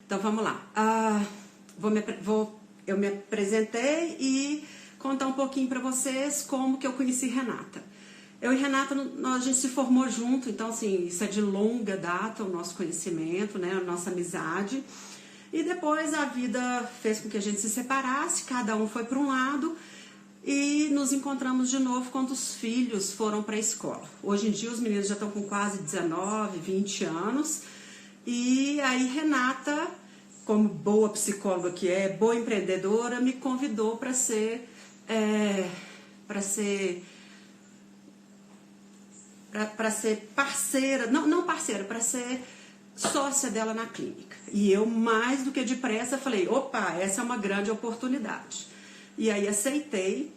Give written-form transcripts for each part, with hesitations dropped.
Então vamos lá. Eu me apresentei e contar um pouquinho para vocês como que eu conheci Renata. Eu e Renata, a gente se formou junto, então assim, isso é de longa data, o nosso conhecimento, né, a nossa amizade. E depois a vida fez com que a gente se separasse, cada um foi para um lado e nos encontramos de novo quando os filhos foram para a escola. Hoje em dia os meninos já estão com quase 19, 20 anos e aí Renata, como boa psicóloga que é, boa empreendedora, me convidou para ser parceira, não parceira, para ser sócia dela na clínica. E eu, mais do que depressa, falei, opa, essa é uma grande oportunidade. E aí aceitei.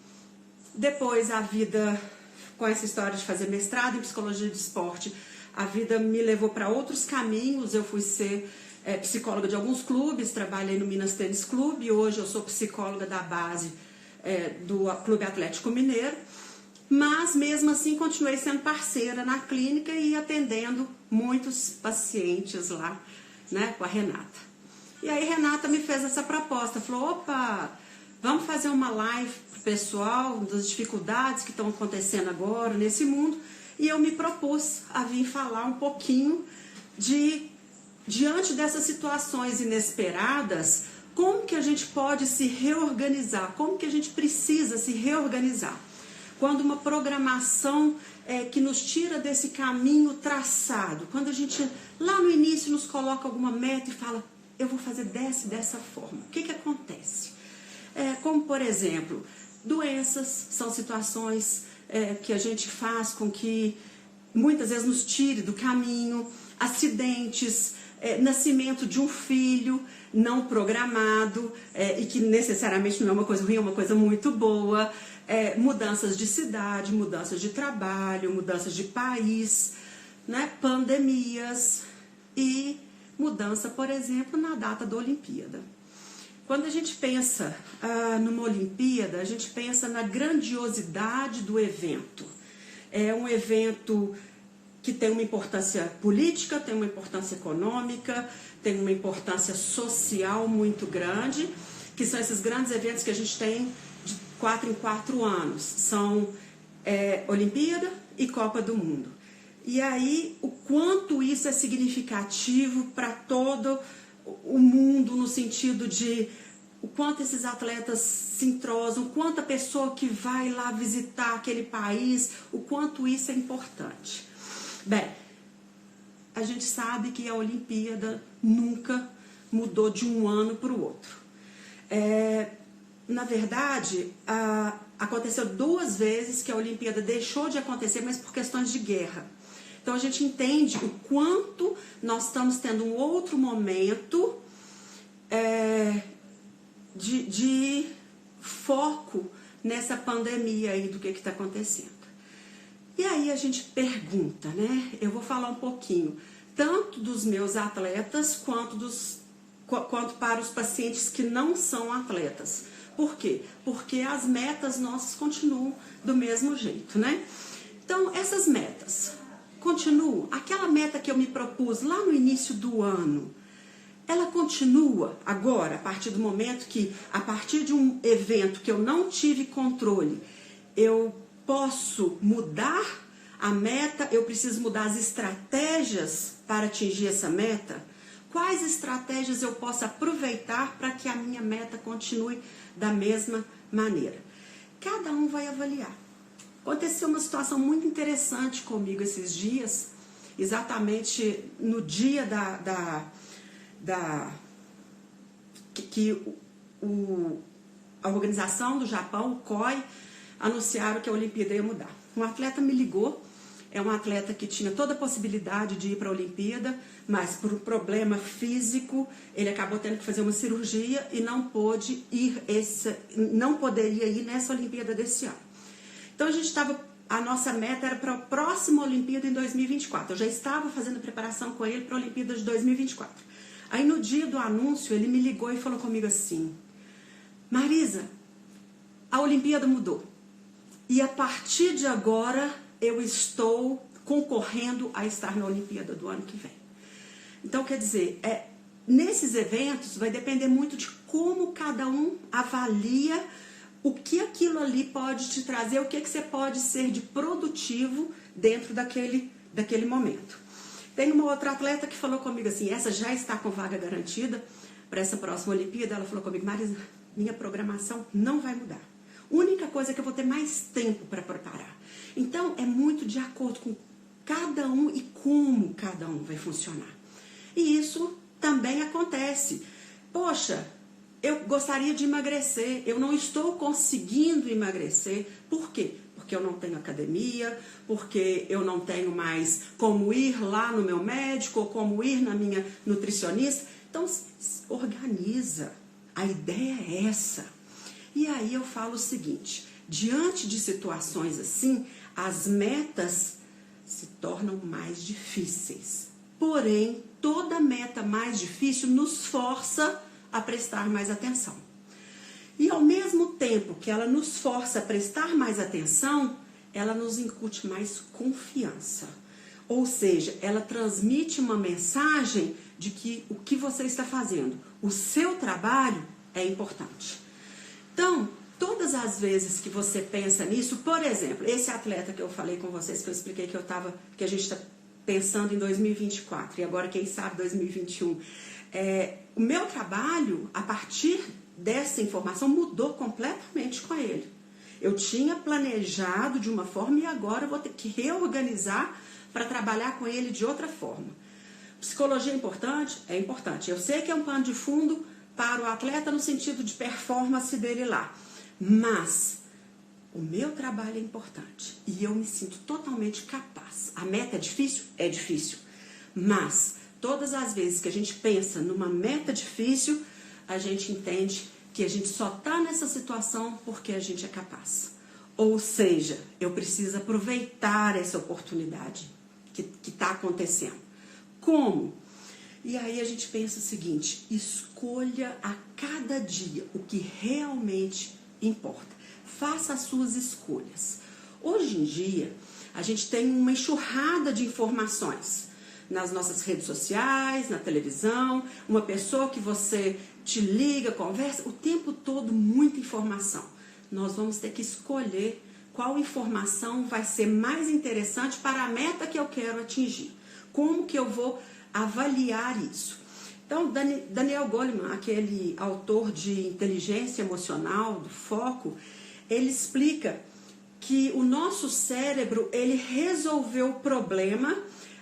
Depois a vida, com essa história de fazer mestrado em psicologia de esporte, a vida me levou para outros caminhos. Eu fui ser psicóloga de alguns clubes, trabalhei no Minas Tênis Clube, hoje eu sou psicóloga da base do Clube Atlético Mineiro. Mas mesmo assim continuei sendo parceira na clínica e atendendo muitos pacientes lá, né, com a Renata. E aí Renata me fez essa proposta, falou, opa, vamos fazer uma live pro pessoal das dificuldades que estão acontecendo agora nesse mundo. E eu me propus a vir falar um pouquinho diante dessas situações inesperadas, como que a gente pode se reorganizar, como que a gente precisa se reorganizar. Quando uma programação que nos tira desse caminho traçado, quando a gente lá no início nos coloca alguma meta e fala, eu vou fazer dessa forma, o que acontece? Como por exemplo, doenças são situações que a gente faz com que muitas vezes nos tire do caminho, acidentes, nascimento de um filho não programado e que necessariamente não é uma coisa ruim, é uma coisa muito boa, mudanças de cidade, mudanças de trabalho, mudanças de país, né, pandemias e mudança, por exemplo, na data da Olimpíada. Quando a gente pensa numa Olimpíada, a gente pensa na grandiosidade do evento. É um evento que tem uma importância política, tem uma importância econômica, tem uma importância social muito grande, que são esses grandes eventos que a gente tem de 4 em 4 anos. São Olimpíada e Copa do Mundo. E aí, o quanto isso é significativo para todo o mundo, no sentido de o quanto esses atletas se entrosam, o quanto a pessoa que vai lá visitar aquele país, o quanto isso é importante. Bem, a gente sabe que a Olimpíada nunca mudou de um ano para o outro. Na verdade, aconteceu 2 vezes que a Olimpíada deixou de acontecer, mas por questões de guerra. Então a gente entende o quanto nós estamos tendo um outro momento de foco nessa pandemia aí do que está acontecendo. E aí a gente pergunta, né? Eu vou falar um pouquinho, tanto dos meus atletas quanto para os pacientes que não são atletas. Por quê? Porque as metas nossas continuam do mesmo jeito, né? Então, essas metas continuam. Aquela meta que eu me propus lá no início do ano, ela continua agora, a partir do momento que, a partir de um evento que eu não tive controle, eu posso mudar a meta, eu preciso mudar as estratégias para atingir essa meta? Quais estratégias eu posso aproveitar para que a minha meta continue da mesma maneira? Cada um vai avaliar. Aconteceu uma situação muito interessante comigo esses dias, exatamente no dia a organização do Japão, o COI, anunciaram que a Olimpíada ia mudar. Um atleta me ligou, é um atleta que tinha toda a possibilidade de ir para a Olimpíada, mas por um problema físico, ele acabou tendo que fazer uma cirurgia e não poderia ir nessa Olimpíada desse ano. Então a nossa meta era para a próxima Olimpíada em 2024. Eu já estava fazendo preparação com ele para a Olimpíada de 2024. Aí no dia do anúncio, ele me ligou e falou comigo assim, Marisa, a Olimpíada mudou. E a partir de agora, eu estou concorrendo a estar na Olimpíada do ano que vem. Então, quer dizer, nesses eventos vai depender muito de como cada um avalia o que aquilo ali pode te trazer, o que você pode ser de produtivo dentro daquele momento. Tem uma outra atleta que falou comigo assim, essa já está com vaga garantida para essa próxima Olimpíada. Ela falou comigo, Marisa, minha programação não vai mudar. Única coisa é que eu vou ter mais tempo para preparar. Então, é muito de acordo com cada um e como cada um vai funcionar. E isso também acontece. Poxa, eu gostaria de emagrecer, eu não estou conseguindo emagrecer. Por quê? Porque eu não tenho academia, porque eu não tenho mais como ir lá no meu médico ou como ir na minha nutricionista. Então, organiza. A ideia é essa. E aí eu falo o seguinte, diante de situações assim, as metas se tornam mais difíceis. Porém, toda meta mais difícil nos força a prestar mais atenção. E ao mesmo tempo que ela nos força a prestar mais atenção, ela nos incute mais confiança. Ou seja, ela transmite uma mensagem de que o que você está fazendo, o seu trabalho é importante. Então, todas as vezes que você pensa nisso, por exemplo, esse atleta que eu falei com vocês, que eu expliquei que a gente está pensando em 2024 e agora, quem sabe, 2021. O meu trabalho, a partir dessa informação, mudou completamente com ele. Eu tinha planejado de uma forma e agora eu vou ter que reorganizar para trabalhar com ele de outra forma. Psicologia é importante? É importante. Eu sei que é um pano de fundo para o atleta no sentido de performance dele lá. Mas o meu trabalho é importante e eu me sinto totalmente capaz. A meta é difícil? É difícil. Mas todas as vezes que a gente pensa numa meta difícil, a gente entende que a gente só está nessa situação porque a gente é capaz. Ou seja, eu preciso aproveitar essa oportunidade que está acontecendo. Como? E aí a gente pensa o seguinte, escolha a cada dia o que realmente importa. Faça as suas escolhas. Hoje em dia, a gente tem uma enxurrada de informações nas nossas redes sociais, na televisão, uma pessoa que você te liga, conversa, o tempo todo muita informação. Nós vamos ter que escolher qual informação vai ser mais interessante para a meta que eu quero atingir. Como que eu vou avaliar isso? Então, Daniel Goleman, aquele autor de inteligência emocional, do foco, ele explica que o nosso cérebro, ele resolveu o problema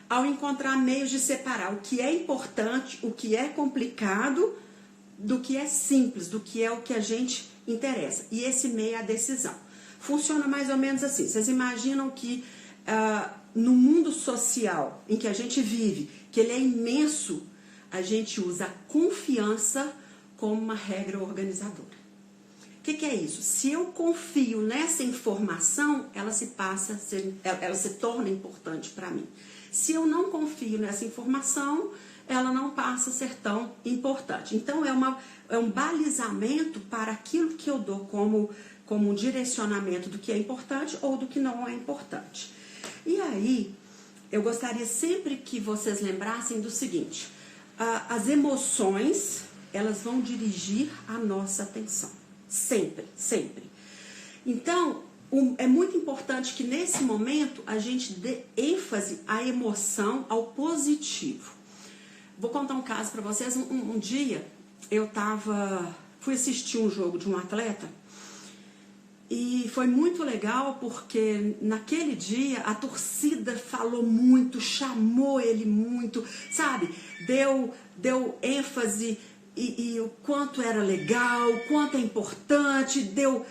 ao encontrar meios de separar o que é importante, o que é complicado, do que é simples, do que é o que a gente interessa. E esse meio é a decisão. Funciona mais ou menos assim. Vocês imaginam que no mundo social em que a gente vive, que ele é imenso, a gente usa a confiança como uma regra organizadora. O que é isso? Se eu confio nessa informação, ela se torna importante para mim. Se eu não confio nessa informação, ela não passa a ser tão importante. Então, é um balizamento para aquilo que eu dou como um direcionamento do que é importante ou do que não é importante. E aí, eu gostaria sempre que vocês lembrassem do seguinte, as emoções, elas vão dirigir a nossa atenção. Sempre, sempre. Então, é muito importante que nesse momento a gente dê ênfase à emoção, ao positivo. Vou contar um caso para vocês. Um dia eu fui assistir um jogo de um atleta e foi muito legal porque naquele dia a torcida falou muito, chamou ele muito, sabe? Deu ênfase e o quanto era legal, o quanto é importante, deu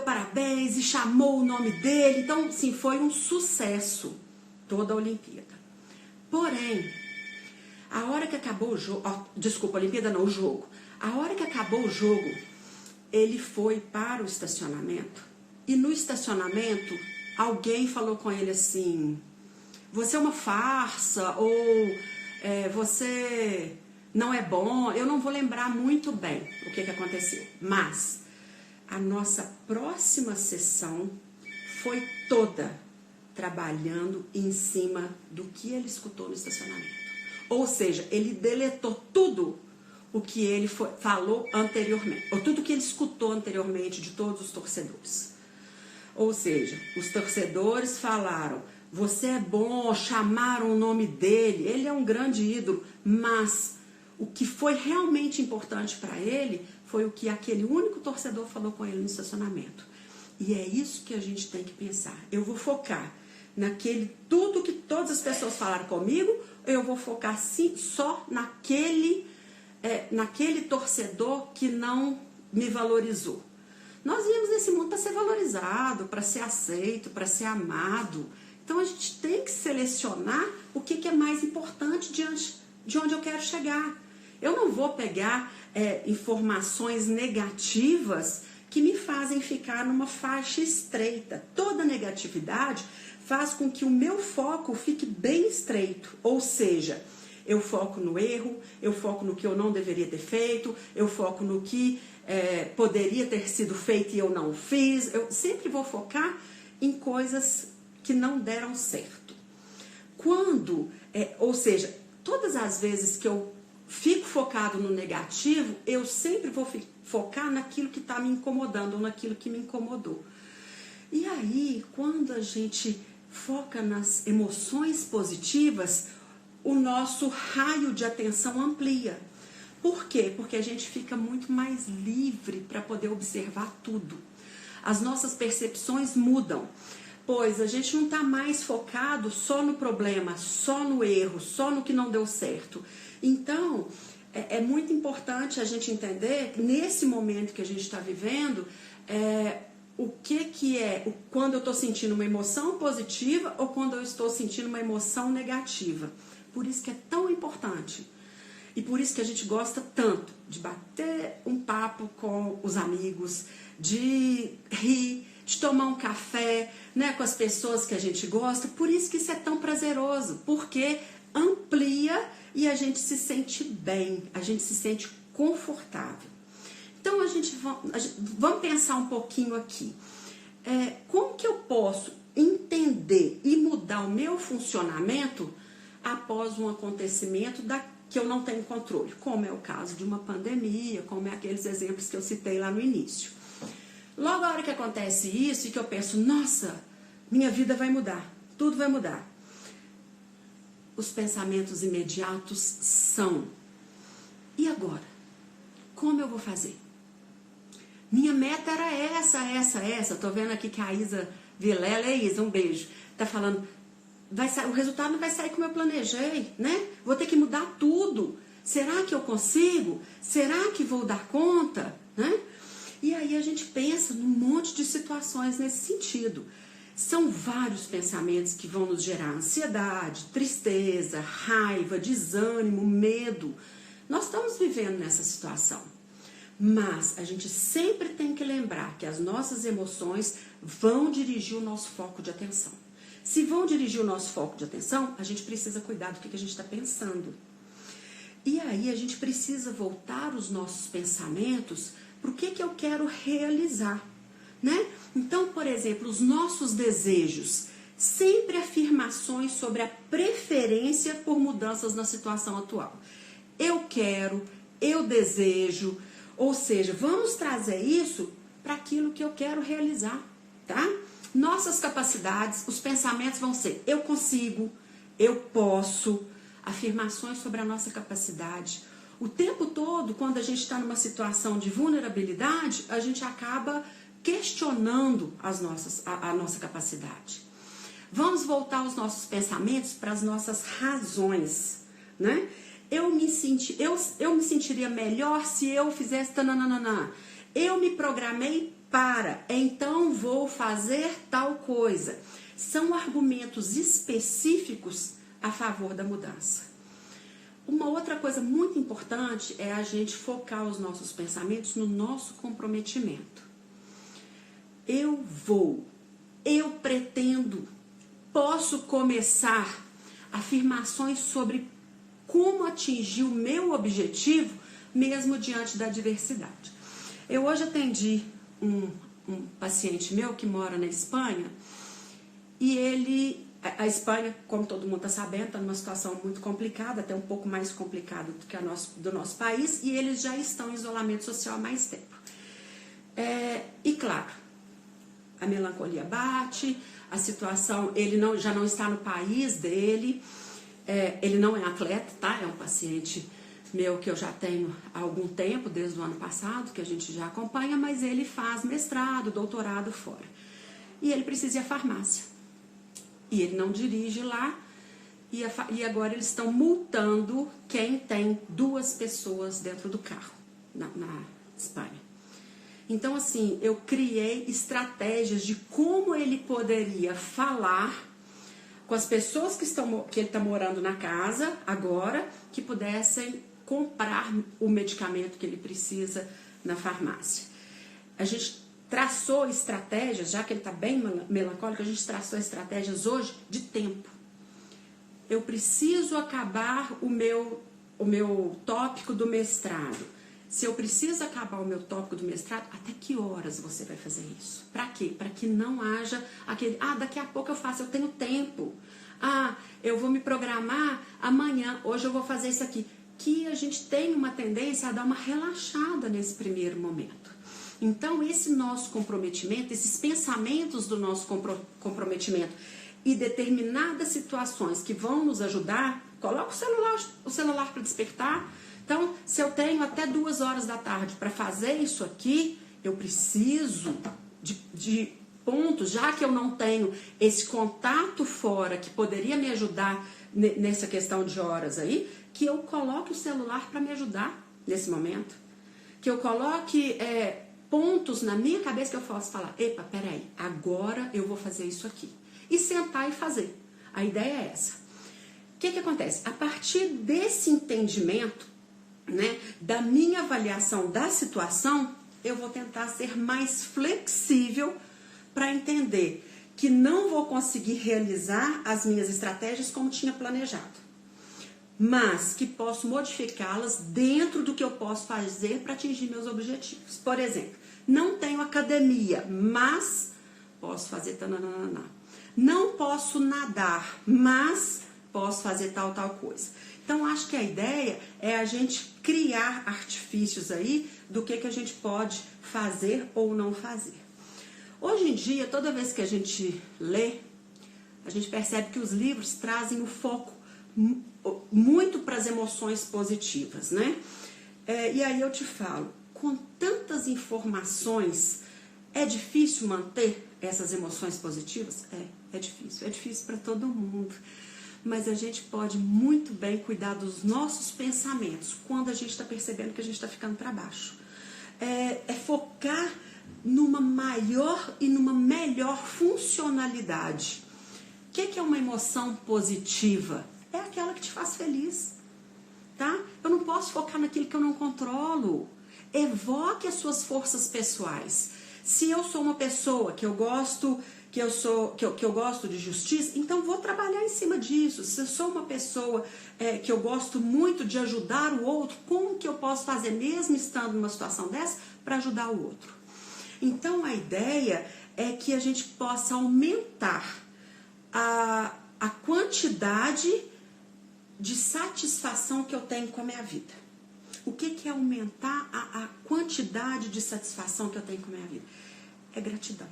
parabéns e chamou o nome dele. Então, sim, foi um sucesso toda a Olimpíada. Porém, a hora que acabou o jogo, desculpa, a Olimpíada não, o jogo. A hora que acabou o jogo, ele foi para o estacionamento e no estacionamento alguém falou com ele assim, você é uma farsa ou você não é bom. Eu não vou lembrar muito bem o que aconteceu, mas a nossa próxima sessão foi toda trabalhando em cima do que ele escutou no estacionamento. Ou seja, ele deletou tudo o que ele falou anteriormente, ou tudo que ele escutou anteriormente de todos os torcedores. Ou seja, os torcedores falaram, você é bom, chamaram o nome dele, ele é um grande ídolo, mas o que foi realmente importante para ele foi o que aquele único torcedor falou com ele no estacionamento. E é isso que a gente tem que pensar. Eu vou focar naquele, tudo que todas as pessoas falaram comigo, eu vou focar sim, só naquele torcedor que não me valorizou. Nós viemos nesse mundo para ser valorizado, para ser aceito, para ser amado. Então a gente tem que selecionar o que é mais importante diante de onde eu quero chegar. Eu não vou pegar informações negativas que me fazem ficar numa faixa estreita. Toda negatividade faz com que o meu foco fique bem estreito, ou seja, eu foco no erro, eu foco no que eu não deveria ter feito, eu foco no que poderia ter sido feito e eu não fiz. Eu sempre vou focar em coisas que não deram certo. Ou seja, todas as vezes que eu fico focado no negativo, eu sempre vou focar naquilo que está me incomodando ou naquilo que me incomodou. E aí, quando a gente foca nas emoções positivas, o nosso raio de atenção amplia. Por quê? Porque a gente fica muito mais livre para poder observar tudo. As nossas percepções mudam, pois a gente não está mais focado só no problema, só no erro, só no que não deu certo. Então, é muito importante a gente entender, nesse momento que a gente está vivendo, o que é quando eu estou sentindo uma emoção positiva ou quando eu estou sentindo uma emoção negativa. Por isso que é tão importante. E por isso que a gente gosta tanto de bater um papo com os amigos, de rir, de tomar um café, né, com as pessoas que a gente gosta. Por isso que isso é tão prazeroso, porque amplia e a gente se sente bem, a gente se sente confortável. Então, vamos pensar um pouquinho aqui. Como que eu posso entender e mudar o meu funcionamento após um acontecimento que eu não tenho controle? Como é o caso de uma pandemia, como é aqueles exemplos que eu citei lá no início. Logo a hora que acontece isso e que eu penso, nossa, minha vida vai mudar, tudo vai mudar. Os pensamentos imediatos são, e agora? Como eu vou fazer? Minha meta era essa. Tô vendo aqui que a Isa Vilela, Isa, um beijo, tá falando, o resultado não vai sair como eu planejei, né? Vou ter que mudar tudo. Será que eu consigo? Será que vou dar conta? Né? E aí a gente pensa num monte de situações nesse sentido. São vários pensamentos que vão nos gerar ansiedade, tristeza, raiva, desânimo, medo. Nós estamos vivendo nessa situação. Mas a gente sempre tem que lembrar que as nossas emoções vão dirigir o nosso foco de atenção. Se vão dirigir o nosso foco de atenção, a gente precisa cuidar do que a gente está pensando. E aí a gente precisa voltar os nossos pensamentos para o que eu quero realizar, né? Então, por exemplo, os nossos desejos, sempre afirmações sobre a preferência por mudanças na situação atual. Eu quero, eu desejo, ou seja, vamos trazer isso para aquilo que eu quero realizar, tá? Nossas capacidades, os pensamentos vão ser eu consigo, eu posso, afirmações sobre a nossa capacidade. O tempo todo, quando a gente está numa situação de vulnerabilidade, a gente acaba questionando a nossa capacidade. Vamos voltar os nossos pensamentos para as nossas razões, né? Eu me sentiria melhor se eu fizesse tananana. Eu me programei para, então vou fazer tal coisa. São argumentos específicos a favor da mudança. Uma outra coisa muito importante é a gente focar os nossos pensamentos no nosso comprometimento. Eu vou, eu pretendo, posso começar afirmações sobre como atingir o meu objetivo mesmo diante da adversidade. Eu hoje atendi um paciente meu que mora na Espanha e ele A Espanha, como todo mundo está sabendo, está numa situação muito complicada, até um pouco mais complicada do que do nosso país, e eles já estão em isolamento social há mais tempo. E claro, a melancolia bate, a situação, ele já não está no país dele, ele não é atleta, tá? É um paciente meu que eu já tenho há algum tempo, desde o ano passado, que a gente já acompanha, mas ele faz mestrado, doutorado fora. E ele precisa ir à farmácia. E ele não dirige lá, e agora eles estão multando quem tem 2 pessoas dentro do carro, na Espanha. Então, assim, eu criei estratégias de como ele poderia falar com as pessoas que ele está morando na casa agora, que pudessem comprar o medicamento que ele precisa na farmácia. A gente traçou estratégias, já que ele está bem melancólico, a gente traçou estratégias hoje de tempo. Eu preciso acabar o meu tópico do mestrado. Se eu preciso acabar o meu tópico do mestrado, até que horas você vai fazer isso? Para quê? Para que não haja aquele, daqui a pouco eu faço, eu tenho tempo. Eu vou me programar amanhã, hoje eu vou fazer isso aqui. Que a gente tem uma tendência a dar uma relaxada nesse primeiro momento. Então, esse nosso comprometimento, esses pensamentos do nosso comprometimento e determinadas situações que vão nos ajudar, coloca o celular para despertar. Então, se eu tenho até 2 horas da tarde para fazer isso aqui, eu preciso de pontos, já que eu não tenho esse contato fora que poderia me ajudar nessa questão de horas aí, que eu coloque o celular para me ajudar nesse momento. Que eu coloque pontos na minha cabeça que eu posso falar, epa, peraí, agora eu vou fazer isso aqui. E sentar e fazer. A ideia é essa. O que acontece? A partir desse entendimento, né, da minha avaliação da situação, eu vou tentar ser mais flexível para entender que não vou conseguir realizar as minhas estratégias como tinha planejado, mas que posso modificá-las dentro do que eu posso fazer para atingir meus objetivos. Por exemplo, não tenho academia, mas posso fazer tananana. Não posso nadar, mas posso fazer tal coisa. Então, acho que a ideia é a gente criar artifícios aí do que a gente pode fazer ou não fazer. Hoje em dia, toda vez que a gente lê, a gente percebe que os livros trazem o foco muito para as emoções positivas, né? E aí eu te falo, com tantas informações, é difícil manter essas emoções positivas? É difícil para todo mundo. Mas a gente pode muito bem cuidar dos nossos pensamentos quando a gente está percebendo que a gente está ficando para baixo. É focar numa maior e numa melhor funcionalidade. O que é uma emoção positiva? É aquela que te faz feliz, tá? Eu não posso focar naquilo que eu não controlo. Evoque as suas forças pessoais. Se eu sou uma pessoa que eu gosto de justiça, então vou trabalhar em cima disso. Se eu sou uma pessoa que eu gosto muito de ajudar o outro, como que eu posso fazer, mesmo estando numa situação dessa, para ajudar o outro? Então, a ideia é que a gente possa aumentar a quantidade de satisfação que eu tenho com a minha vida. O que é aumentar a quantidade de satisfação que eu tenho com a minha vida? É gratidão.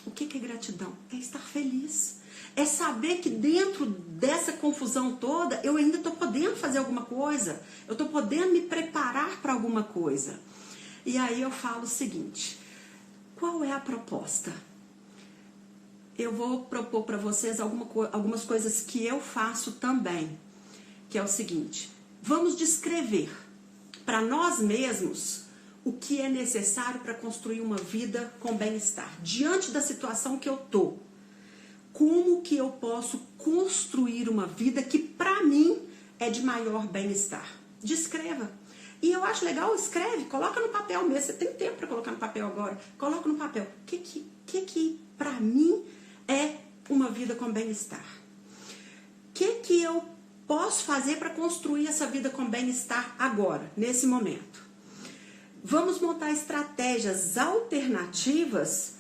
O que é gratidão? É estar feliz. É saber que dentro dessa confusão toda, eu ainda estou podendo fazer alguma coisa. Eu estou podendo me preparar para alguma coisa. E aí eu falo o seguinte, qual é a proposta? Eu vou propor para vocês algumas coisas que eu faço também, que é o seguinte, vamos descrever para nós mesmos o que é necessário para construir uma vida com bem-estar. Diante da situação que eu estou, como que eu posso construir uma vida que para mim é de maior bem-estar? Descreva. E eu acho legal, escreve, coloca no papel mesmo. Você tem tempo para colocar no papel agora. Coloca no papel. O que para mim é uma vida com bem-estar? O que eu posso fazer para construir essa vida com bem-estar agora, nesse momento? Vamos montar estratégias alternativas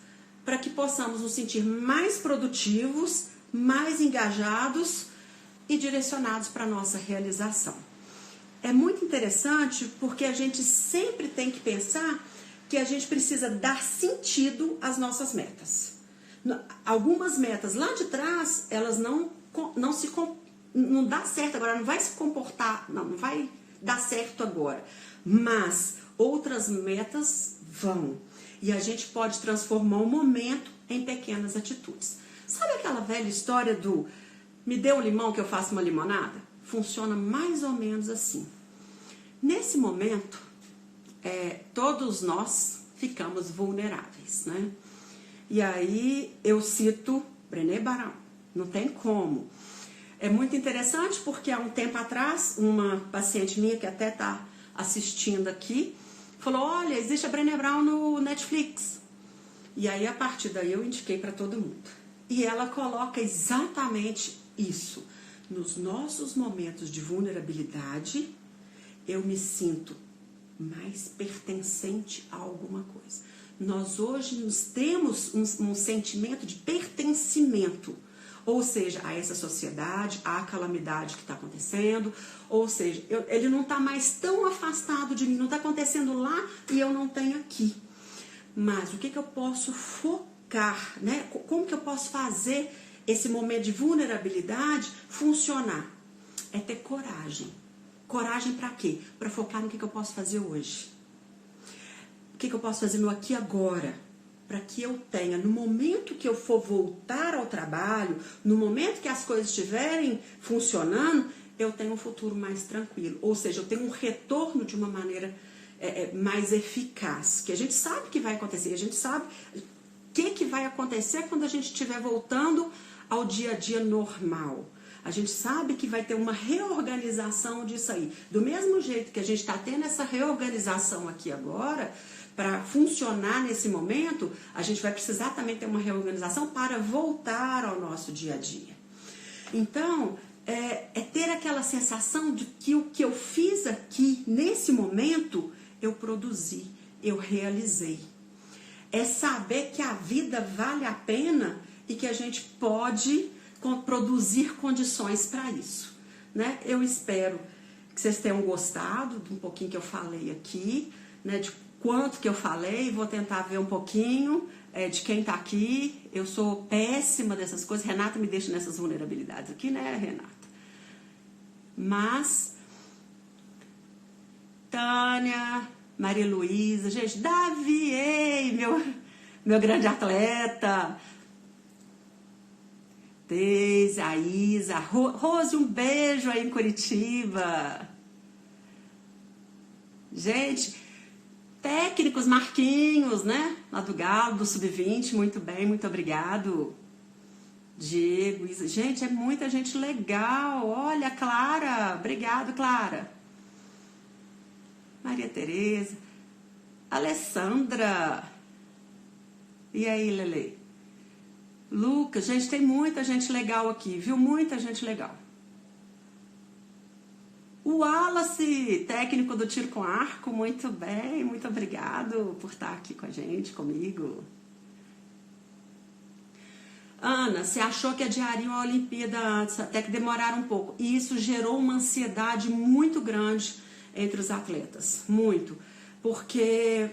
para que possamos nos sentir mais produtivos, mais engajados e direcionados para a nossa realização. É muito interessante porque a gente sempre tem que pensar que a gente precisa dar sentido às nossas metas. Algumas metas lá de trás, elas não dá certo agora, não vai se comportar, não vai dar certo agora. Mas outras metas vão. E a gente pode transformar o momento em pequenas atitudes. Sabe aquela velha história do me dê um limão que eu faço uma limonada? Funciona mais ou menos assim. Nesse momento, todos nós ficamos vulneráveis, né? E aí eu cito Brené Brown, não tem como. É muito interessante porque há um tempo atrás, uma paciente minha que até está assistindo aqui, falou, olha, existe a Brené Brown no Netflix. E aí a partir daí eu indiquei para todo mundo. E ela coloca exatamente isso. Nos nossos momentos de vulnerabilidade, eu me sinto mais pertencente a alguma coisa. Nós hoje temos um sentimento de pertencimento, ou seja, a essa sociedade, à calamidade que está acontecendo, ou seja, ele não está mais tão afastado de mim, não está acontecendo lá e eu não tenho aqui. Mas o que eu posso focar, né? Como que eu posso fazer esse momento de vulnerabilidade funcionar? É ter coragem. Coragem para quê? Para focar no que eu posso fazer hoje. O que eu posso fazer no aqui e agora? Para que eu tenha, no momento que eu for voltar ao trabalho, no momento que as coisas estiverem funcionando, eu tenho um futuro mais tranquilo. Ou seja, eu tenho um retorno de uma maneira mais eficaz. Que a gente sabe que vai acontecer, a gente sabe o que vai acontecer quando a gente estiver voltando ao dia a dia normal. A gente sabe que vai ter uma reorganização disso aí. Do mesmo jeito que a gente está tendo essa reorganização aqui agora, para funcionar nesse momento, a gente vai precisar também ter uma reorganização para voltar ao nosso dia a dia. Então, é ter aquela sensação de que o que eu fiz aqui, nesse momento, eu produzi, eu realizei. É saber que a vida vale a pena e que a gente pode produzir condições para isso, né? Eu espero que vocês tenham gostado de um pouquinho que eu falei aqui, né? De quanto que eu falei, vou tentar ver um pouquinho de quem tá aqui. Eu sou péssima dessas coisas, Renata me deixa nessas vulnerabilidades aqui, né, Renata? Mas, Tânia, Maria Luísa, gente, Davi, meu grande atleta, Deise, a Isa, Rose, um beijo aí em Curitiba. Gente, técnicos, Marquinhos, né? Lá do Galo, do Sub-20, muito bem, muito obrigado. Diego, Isa, gente, é muita gente legal. Olha, Clara, obrigado, Clara. Maria Tereza, Alessandra. E aí, Lele? Lucas, gente, tem muita gente legal aqui, viu? Muita gente legal. O Wallace, técnico do tiro com arco, muito bem, muito obrigado por estar aqui com a gente, comigo. Ana, você achou que adiariam a Olimpíada antes, até que demoraram um pouco. E isso gerou uma ansiedade muito grande entre os atletas, muito. Porque,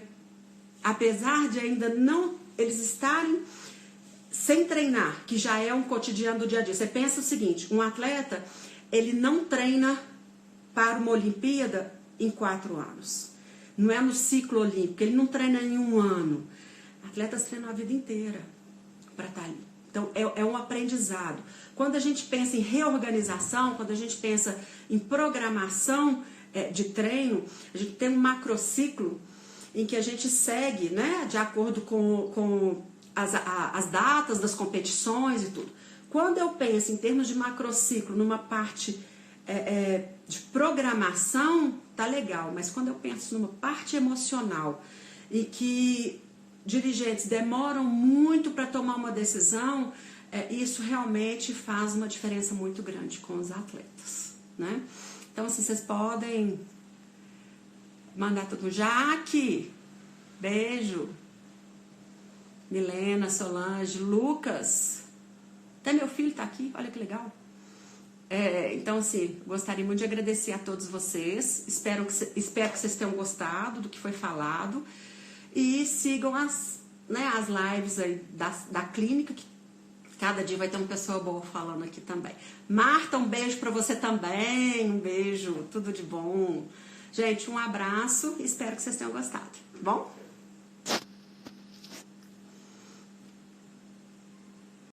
apesar de ainda não eles estarem sem treinar, que já é um cotidiano do dia a dia. Você pensa o seguinte, um atleta, ele não treina para uma Olimpíada em 4 anos. Não é no ciclo olímpico, ele não treina em 1 ano. Atletas treinam a vida inteira para estar ali. Então, é um aprendizado. Quando a gente pensa em reorganização, quando a gente pensa em programação de treino, a gente tem um macrociclo em que a gente segue, né, de acordo com as datas das competições e tudo. Quando eu penso em termos de macrociclo, numa parte de programação, tá legal. Mas quando eu penso numa parte emocional e que dirigentes demoram muito para tomar uma decisão, isso realmente faz uma diferença muito grande com os atletas, né? Então, assim, vocês podem mandar tudo. Jaque, beijo. Milena, Solange, Lucas, Até meu filho está aqui, olha que legal. Então, assim, gostaria muito de agradecer a todos vocês. Espero que vocês tenham gostado do que foi falado. E sigam as lives aí da clínica, que cada dia vai ter uma pessoa boa falando aqui também. Marta, um beijo para você também. Um beijo, tudo de bom. Gente, um abraço. Espero que vocês tenham gostado, tá bom?